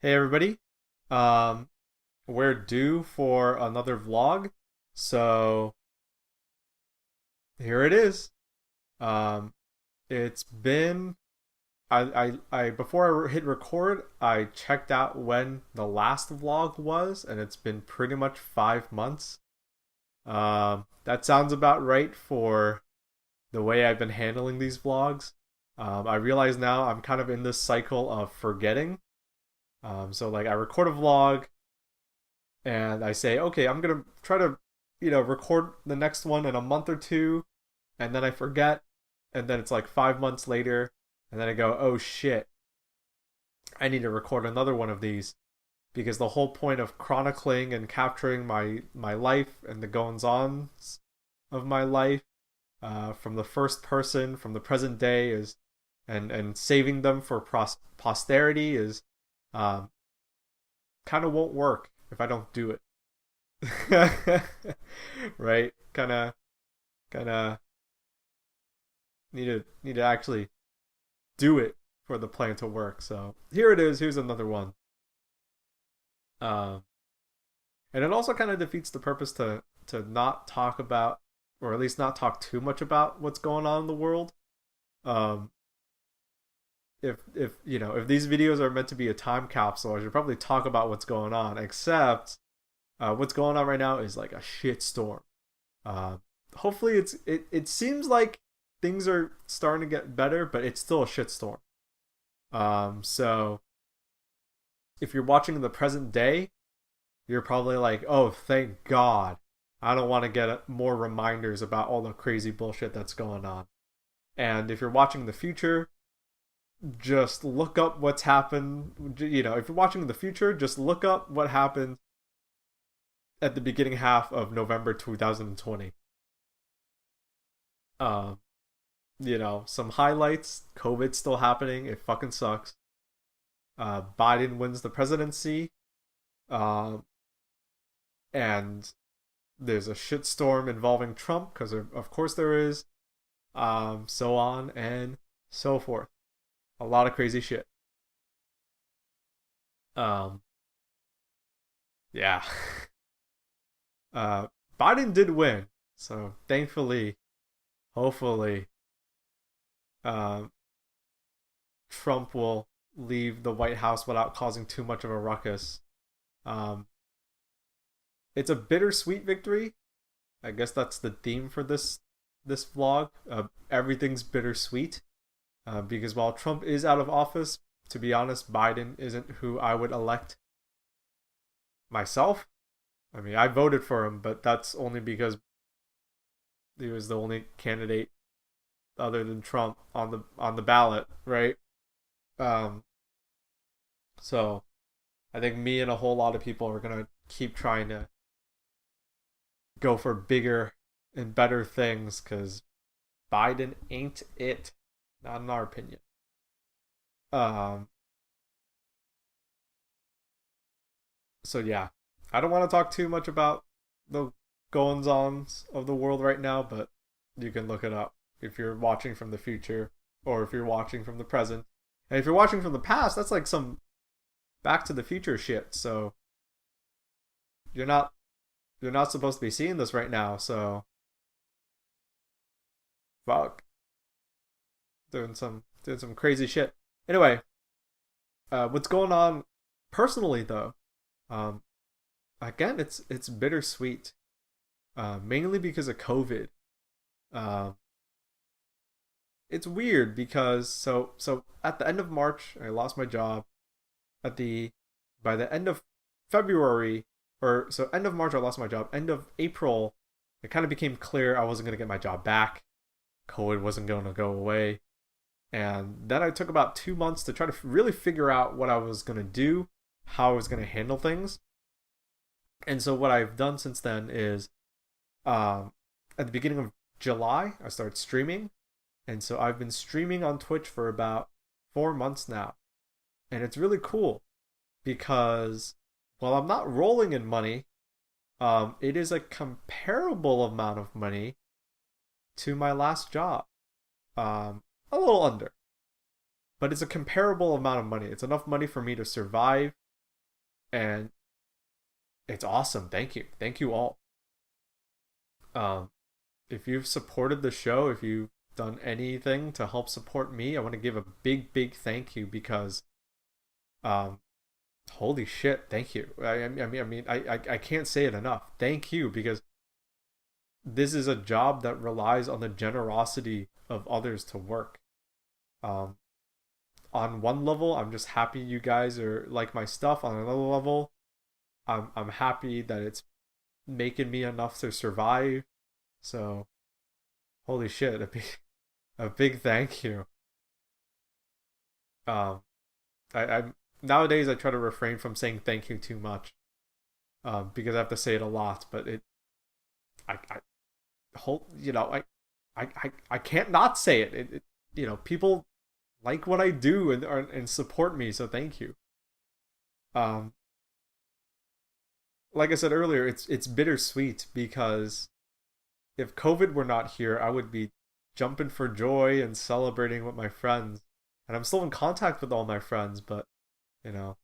Hey everybody. Um, we're due for another vlog, so here it is. Um, it's been I before I hit record, I checked out when the last vlog was, and it's been pretty much 5 months. That sounds about right for the way I've been handling these vlogs. I realize now I'm kind of in this cycle of forgetting. So like I record a vlog and I say, okay, I'm gonna try to, record the next one in a month or two, and then I forget, and then it's like 5 months later, and then I go, oh shit, I need to record another one of these because the whole point of chronicling and capturing my life and the goings ons of my life, from the first person, from the present day is, and saving them for posterity is, um, kind of won't work if I don't do it. Right? Kind of need to actually do it for the plan to work. So here it is. Here's another one. Um, and it also kind of defeats the purpose to not talk about, or at least not talk too much about what's going on in the world. Um, if these videos are meant to be a time capsule, I should probably talk about what's going on. Except, what's going on right now is like a shit storm. Uh, Hopefully it seems like things are starting to get better, but it's still a shitstorm. So if you're watching the present day, you're probably like, oh, thank God. I don't want to get more reminders about all the crazy bullshit that's going on. And if you're watching the future, just look up what's happened. If you're watching the future, just look up what happened at the beginning half of November 2020. Um, some highlights. COVID's still happening. It fucking sucks. Biden wins the presidency. Um, and there's a shitstorm involving Trump because of course there is. So on and so forth. A lot of crazy shit. Um, yeah. uh, Biden did win, so thankfully, hopefully, um, Trump will leave the White House without causing too much of a ruckus. Um, it's a bittersweet victory. I guess that's the theme for this vlog. Everything's bittersweet, because while Trump is out of office, to be honest, Biden isn't who I would elect myself. I mean, I voted for him, but that's only because he was the only candidate other than Trump on the ballot, right? Um, so I think me and a whole lot of people are gonna keep trying to go for bigger and better things because Biden ain't it, not in our opinion. Um, so yeah, I don't want to talk too much about the goings ons of the world right now, but you can look it up if you're watching from the future or if you're watching from the present. And if you're watching from the past, that's like some Back to the Future shit. So you're not you're not supposed to be seeing this right now. So fuck, doing some crazy shit. Anyway, what's going on personally though? Um, Again, it's bittersweet. Mainly because of COVID. Um, it's weird because so at the end of March, I lost my job. At the By the end of February, or so end of March, I lost my job. End of April, it kind of became clear I wasn't gonna get my job back. COVID wasn't going to go away. And then I took about 2 months to try to really figure out what I was going to do, how I was going to handle things. And so what I've done since then is, um, at the beginning of July, I started streaming. And so I've been streaming on Twitch for about 4 months now. And it's really cool because, while I'm not rolling in money, it is a comparable amount of money to my last job. A little under, but it's a comparable amount of money. It's enough money for me to survive and it's awesome. Thank you all. Um, if you've supported the show, if you've done anything to help support me, I want to give a big thank you because um, holy shit, thank you. I can't say it enough. Thank you because this is a job that relies on the generosity of others to work. Um, on one level, I'm just happy you guys are like my stuff. On another level, I'm happy that it's making me enough to survive. So holy shit, a big thank you. Um, I nowadays I try to refrain from saying thank you too much, because I have to say it a lot. But I whole, I can't not say it. People like what I do and support me, so thank you. Um, like I said earlier, it's bittersweet because if COVID were not here, I would be jumping for joy and celebrating with my friends. And I'm still in contact with all my friends, but you know,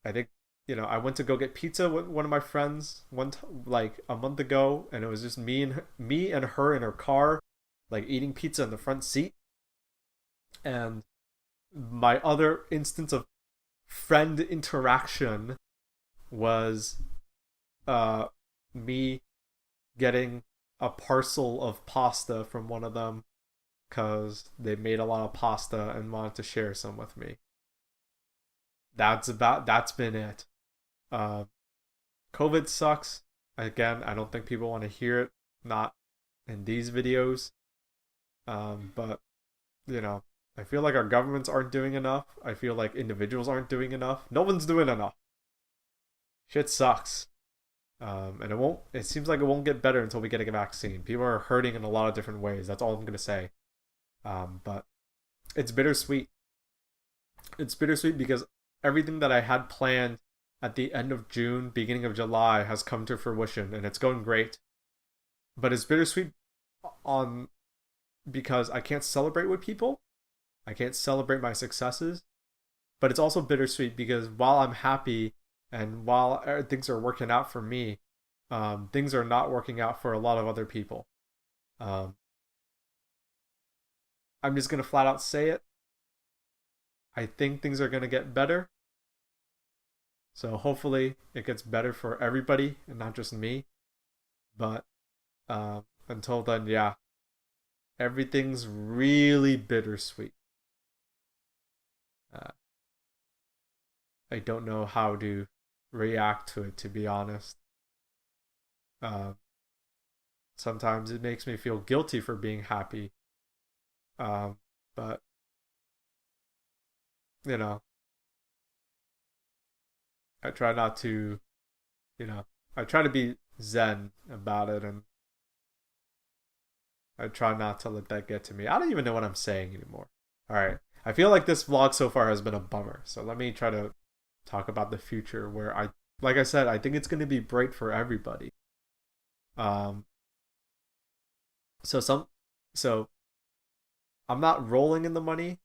I think I went to go get pizza with one of my friends like a month ago, and it was just me and her in her car, like eating pizza in the front seat. And my other instance of friend interaction was uh me getting a parcel of pasta from one of them because they made a lot of pasta and wanted to share some with me. That's been it. Uh, COVID sucks. Again, I don't think people want to hear it. Not in these videos. But you know, I feel like our governments aren't doing enough. I feel like individuals aren't doing enough. No one's doing enough. Shit sucks. And it won't. It seems like it won't get better until we get a vaccine. People are hurting in a lot of different ways. That's all I'm gonna say. But it's bittersweet. It's bittersweet because everything that I had planned at the end of June, beginning of July, has come to fruition, and it's going great. But it's bittersweet on because I can't celebrate with people. I can't celebrate my successes. But it's also bittersweet because while I'm happy and while things are working out for me, things are not working out for a lot of other people. Um, I'm just gonna flat out say it. I think things are gonna get better. So hopefully it gets better for everybody and not just me. But until then, yeah, everything's really bittersweet. Uh, I don't know how to react to it, to be honest. Uh, Sometimes it makes me feel guilty for being happy. Um, but you know, I try not to. You know, I try to be zen about it, and I try not to let that get to me. I don't even know what I'm saying anymore. All right, I feel like this vlog so far has been a bummer. So let me try to talk about the future, where like I said, I think it's going to be bright for everybody. Um, so some, so I'm not rolling in the money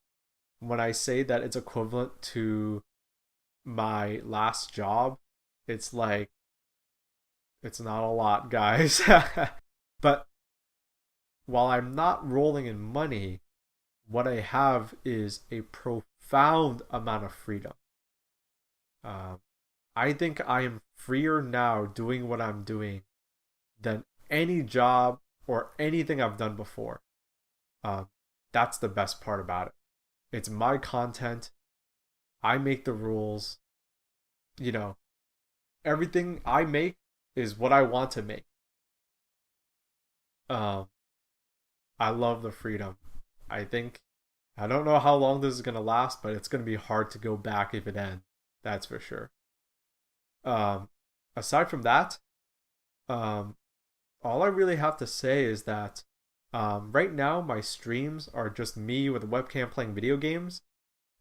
when I say that it's equivalent to my last job. It's like it's not a lot, guys. But while I'm not rolling in money, what I have is a profound amount of freedom. Um, I think I am freer now doing what I'm doing than any job or anything I've done before. Um, that's the best part about it. It's my content. I make the rules. You know, everything I make is what I want to make. Um, I love the freedom. I think I don't know how long this is gonna last, but it's gonna be hard to go back if it ends. That's for sure. Um, Aside from that, um, all I really have to say is that right now my streams are just me with a webcam playing video games.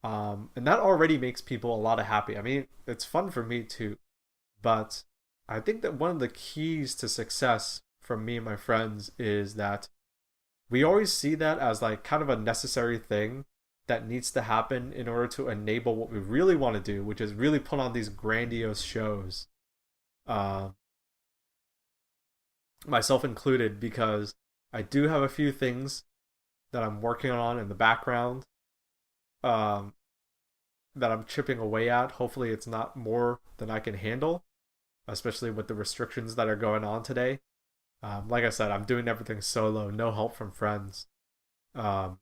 And that already makes people a lot of happy. I mean, it's fun for me too, but I think that one of the keys to success from me and my friends is that we always see that as like kind of a necessary thing. that needs to happen in order to enable what we really want to do, which is really put on these grandiose shows, uh, myself included, because I do have a few things that I'm working on in the background, um, that I'm chipping away at. Hopefully, it's not more than I can handle, especially with the restrictions that are going on today. Like I said, I'm doing everything solo, no help from friends. Um,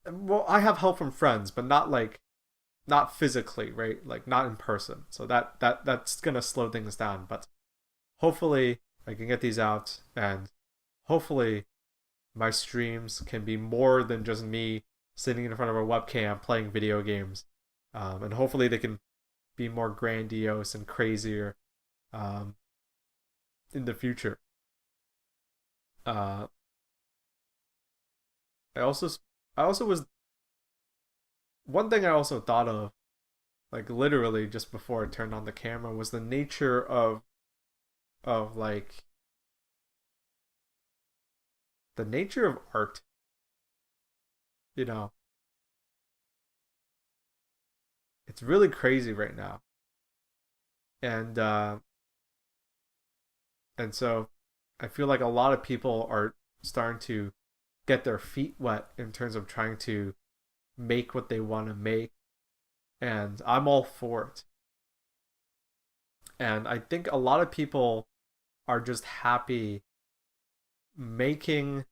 well, I have help from friends, but not physically, right? Like not in person. So that's gonna slow things down. But hopefully, I can get these out, and hopefully, my streams can be more than just me sitting in front of a webcam playing video games, and hopefully they can be more grandiose and crazier, um, in the future. Uh, I also I also was one thing I also thought of, like literally just before I turned on the camera, was the nature of like the nature of art. You know, it's really crazy right now, and so I feel like a lot of people are starting to get their feet wet in terms of trying to make what they want to make, and I'm all for it. And I think a lot of people are just happy making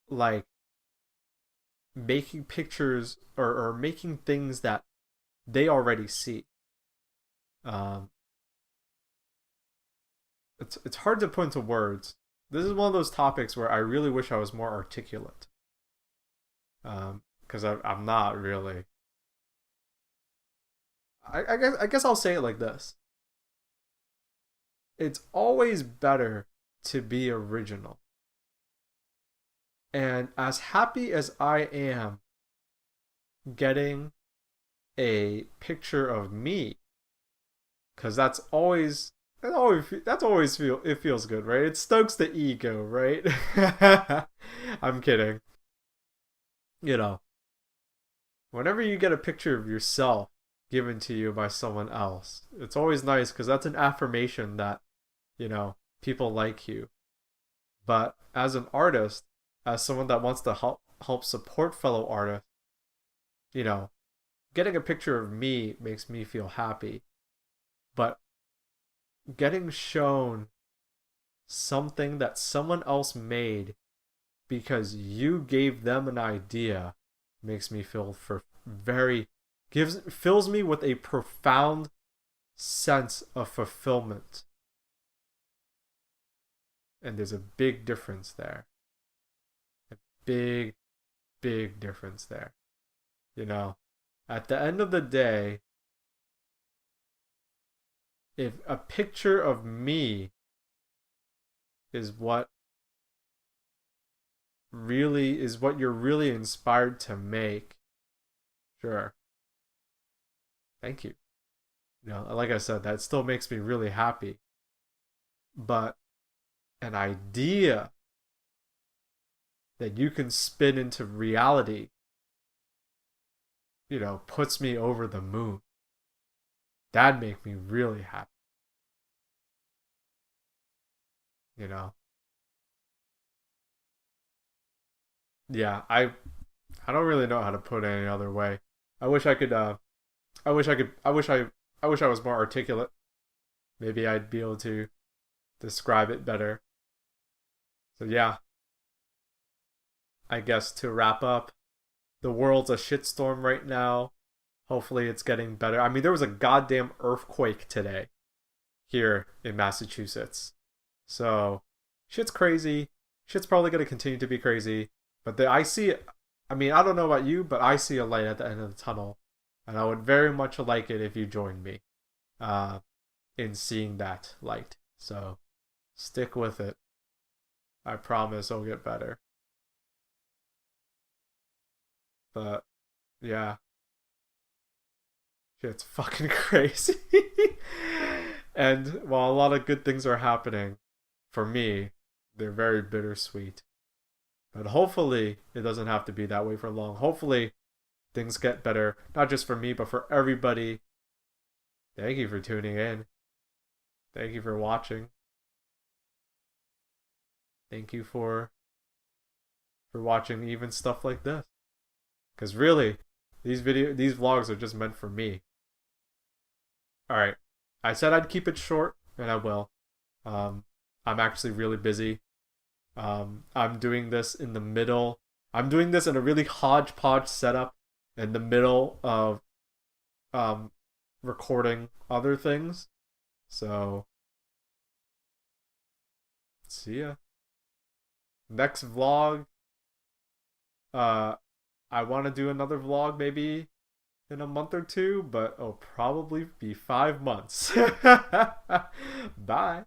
like making pictures, or making things that they already see. Um, it's hard to put into words. This is one of those topics where I really wish I was more articulate. Because I'm not really. I guess I'll say it like this. It's always better to be original. And as happy as I am getting a picture of me, because that's always feel it feels good, right? It stokes the ego, right? I'm kidding. You know, whenever you get a picture of yourself given to you by someone else, it's always nice because that's an affirmation that, people like you. But as an artist, as someone that wants to help support fellow artists, you know, getting a picture of me makes me feel happy. But getting shown something that someone else made because you gave them an idea makes me feel for very gives fills me with a profound sense of fulfillment. And there's a big difference there. A big, big difference there. You know, at the end of the day, if a picture of me is what you're really inspired to make, sure, thank you. Like I said, that still makes me really happy. But an idea that you can spin into reality, puts me over the moon. That'd make me really happy, you know? Yeah, I don't really know how to put it any other way. I wish I could I wish I could I wish I was more articulate. Maybe I'd be able to describe it better. So yeah, I guess to wrap up, the world's a shitstorm right now. Hopefully it's getting better. I mean, there was a goddamn earthquake today here in Massachusetts. So, shit's crazy. Shit's probably going to continue to be crazy. But I see, I mean, I don't know about you, but I see a light at the end of the tunnel. And I would very much like it if you joined me, uh, in seeing that light. So, stick with it. I promise it'll get better. But, yeah, shit's fucking crazy. And while a lot of good things are happening, for me, they're very bittersweet. But hopefully, it doesn't have to be that way for long. Hopefully, things get better, not just for me, but for everybody. Thank you for tuning in. Thank you for watching. Thank you for watching even stuff like this. Because really, these vlogs are just meant for me. All right, I said I'd keep it short, and I will. Um, I'm actually really busy. I'm doing this in the middle. I'm doing this in a really hodgepodge setup in the middle of um, recording other things. So, see ya. Next vlog. Uh, I want to do another vlog maybe in a month or two, but it'll probably be 5 months. Bye.